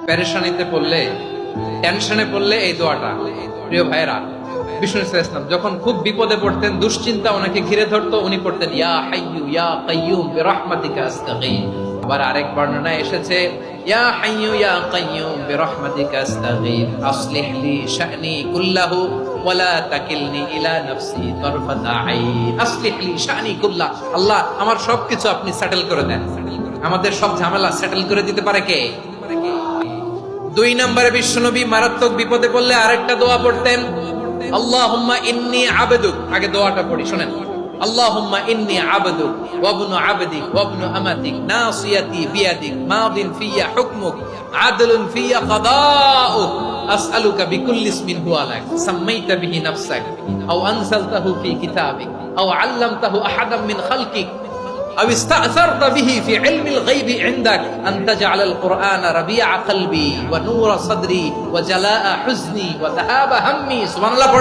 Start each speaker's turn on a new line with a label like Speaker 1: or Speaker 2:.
Speaker 1: পেরেশানিতে পড়লে, টেনশনে পড়লে এই দোয়াটা। প্রিয় ভাইরা, বিষ্ণু ইসলাম যখন খুব বিপদে পড়তেন, দুশ্চিন্তা ওনাকে ঘিরে ধরতো, উনি পড়তেন ইয়া হাইয়ু ইয়া কাইয়ুম বিরহমাতিকা আস্তাগীথ। আবার আরেক বর্ণনায় এসেছে ইয়া হাইয়ু ইয়া কাইয়ুম বিরহমাতিকা আস্তাগীথ আসলিহ লি শা'নি কুল্লাহু ওয়া লা তাকিলনি ইলা নাফসি তারফাতা আইন। আসলিহ লি শা'নি কুল্লাহ, আল্লাহ আমার সবকিছু আপনি সেটেল করে দেন। আমাদের সব ঝামেলা সেটেল করে দিতে পারে কে? দুই নম্বরে বিশ্বনবী মারাত্মক বিপদে পড়লে আরেকটা দোয়া পড়তেন, আল্লাহুম্মা ইন্নী আবদুক। আগে দোয়াটা পড়ি, শুনেন। আল্লাহুম্মা ইন্নী আবদুক ওয়া ইবনু আবদিক ওয়া ইবনু আমাতিক নাসিয়াতি বিয়াদিক মাদিন ফিয়া হুকমুক আদলুন ফিয়া কাদাউক আসআলুকা বিকুল্লি ইসমিন হুয়া লাক সাম্মাইতা বিহি নাফসাক আও আনজালতাহু ফি কিতাবিক আও আল্লামতাহু আহাদাম মিন খালকিক أو استأثرت به في علم الغيب عندك أن تجعل القرآن ربيع قلبي ونور صدري وجلاء حزني وذهاب همي. سبحان الله.